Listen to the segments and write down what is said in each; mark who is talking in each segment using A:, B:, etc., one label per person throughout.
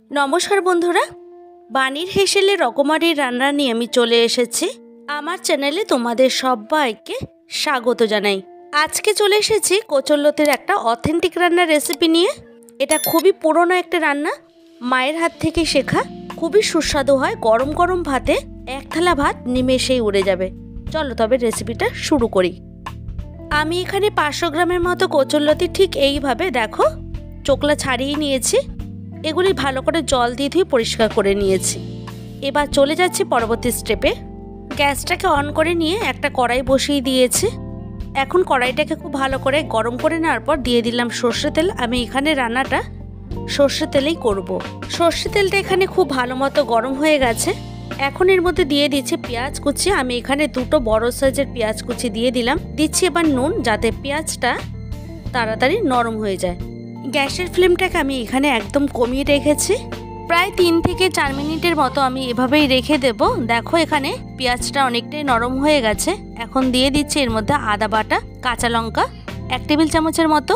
A: নমস্কার বন্ধুরা, বাণীর হেসেলে রকমারি রান্না নিয়ে আমি চলে এসেছি। আমার চ্যানেলে তোমাদের সবাইকে স্বাগত জানাই। আজকে চলে এসেছি কচুরলতির একটা অথেন্টিক রান্নার রেসিপি নিয়ে। এটা খুবই পুরনো একটা রান্না, মায়ের হাত থেকে শেখা, খুবই সুস্বাদু হয়। গরম গরম ভাতে এক থালা ভাত নিমেষেই উড়ে যাবে। চলো তবে রেসিপিটা শুরু করি। আমি এখানে 500 গ্রামের মতো কচুরলতি ঠিক এইভাবে দেখো চোকলা ছাড়িয়ে নিয়েছি। এগুলি ভালো করে জল দিয়ে ধুয়ে পরিষ্কার করে নিয়েছি। এবার চলে যাচ্ছি পরবর্তী স্টেপে। গ্যাসটাকে অন করে নিয়ে একটা কড়াই বসিয়ে দিয়েছি। এখন কড়াইটাকে খুব ভালো করে গরম করে নেওয়ার পর দিয়ে দিলাম সর্ষে তেল। আমি এখানে রান্নাটা সর্ষে তেলেই করব। সর্ষে তেলটা এখানে খুব ভালো মতো গরম হয়ে গেছে। এখন এর মধ্যে দিয়ে দিচ্ছি পেঁয়াজ কুচি। আমি এখানে দুটো বড় সাইজের পেঁয়াজ কুচি দিয়ে দিলাম। দিচ্ছি এবার নুন, যাতে পেঁয়াজটা তাড়াতাড়ি নরম হয়ে যায়। গ্যাসের ফ্লেমটাকে আমি এখানে একদম কমিয়ে রেখেছি। প্রায় 3 থেকে 4 মিনিটের মতো আমি এভাবেই রেখে দেব। দেখো এখানে পেঁয়াজটা অনেকটাই নরম হয়ে গেছে। এখন দিয়ে দিচ্ছি এর মধ্যে আদা বাটা, কাঁচা লঙ্কা 1 টেবিল চামচের মতো,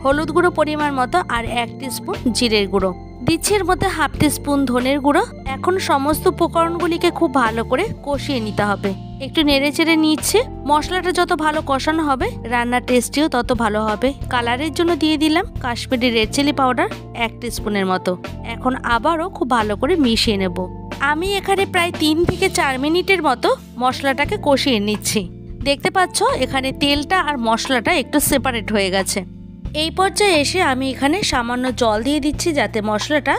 A: হলুদ গুঁড়ো পরিমাণ মতো, আর 1 টিস্পুন জিরের গুঁড়ো দিচ্ছি। এর মধ্যে 1/2 টিস্পুন ধনের গুঁড়ো। এখন সমস্ত উপকরণগুলিকে খুব ভালো করে কষিয়ে নিতে হবে। একটু নেড়ে চেড়ে নিচ্ছে। মশলাটা যত ভালো কষানো হবে রান্নার টেস্টিও তত ভালো হবে। কালারের জন্য দিয়ে দিলাম কাশ্মীরি রেড চিলি পাউডার 1 টিস্পুনের মতো। এখন আবারও খুব ভালো করে মিশিয়ে নেব। আমি এখানে প্রায় 3 থেকে 4 মিনিটের মতো মশলাটাকে কষিয়ে নিচ্ছি। দেখতে পাচ্ছ এখানে তেলটা আর মশলাটা একটু সেপারেট হয়ে গেছে। এই পর্যায়ে এসে আমি এখানে সামান্য জল দিয়ে দিচ্ছি, যাতে মশলাটা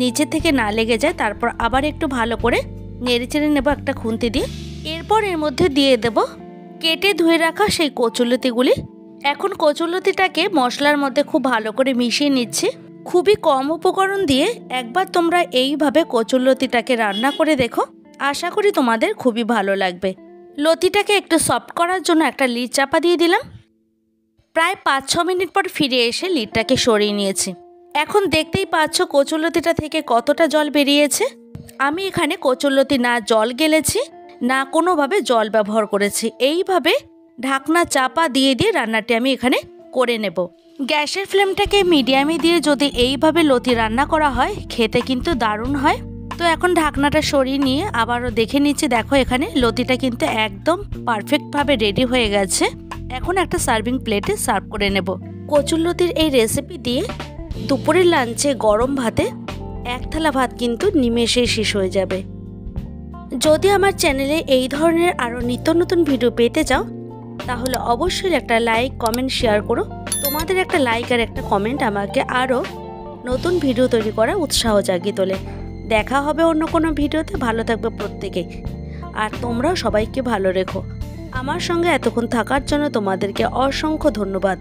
A: নিচে থেকে না লেগে যায়। তারপর আবার একটু ভালো করে নেড়ে চেড়ে নেব একটা খুন্তি দিয়ে। এরপর এর মধ্যে দিয়ে দেব কেটে ধুয়ে রাখা সেই কচুরলতিগুলি। এখন কচুরলতিটাকে মশলার মধ্যে খুব ভালো করে মিশিয়ে নিচ্ছি। খুবই কম উপকরণ দিয়ে একবার তোমরা এইভাবে কচুরলতিটাকে রান্না করে দেখো, আশা করি তোমাদের খুবই ভালো লাগবে। লতিটাকে একটু সফট করার জন্য একটা লিড চাপা দিয়ে দিলাম। প্রায় 5-6 মিনিট পর ফিরে এসে লিডটাকে সরিয়ে নিয়েছি। এখন দেখতেই পাচ্ছ কচুরলতিটা থেকে কতটা জল বেরিয়েছে। আমি এখানে কচুরলতি না জল গেলেছি না কোনোভাবে জল ব্যবহার করেছি। এইভাবে ঢাকনা চাপা দিয়ে দিয়ে রান্নাটি আমি এখানে করে নেব। গ্যাসের ফ্লেমটাকে মিডিয়ামে দিয়ে যদি এইভাবে লতি রান্না করা হয় খেতে কিন্তু দারুণ হয়। তো এখন ঢাকনাটা সরিয়ে নিয়ে আবারও দেখে নিচ্ছি। দেখো এখানে লতিটা কিন্তু একদম পারফেক্টভাবে রেডি হয়ে গেছে। এখন একটা সার্ভিং প্লেটে সার্ভ করে নেব। কচুরলতির এই রেসিপি দিয়ে দুপুরের লাঞ্চে গরম ভাতে এক থালা ভাত কিন্তু নিমেষেই শেষ হয়ে যাবে। যদি আমার চ্যানেলে এই ধরনের আরও নিত্য নতুন ভিডিও পেতে চাও তাহলে অবশ্যই একটা লাইক, কমেন্ট, শেয়ার করো। তোমাদের একটা লাইক আর একটা কমেন্ট আমাকে আরও নতুন ভিডিও তৈরি করার উৎসাহ জাগিয়ে তোলে। দেখা হবে অন্য কোনো ভিডিওতে। ভালো থাকবে প্রত্যেকে, আর তোমরাও সবাইকে ভালো রেখো। আমার সঙ্গে এতক্ষণ থাকার জন্য তোমাদেরকে অসংখ্য ধন্যবাদ।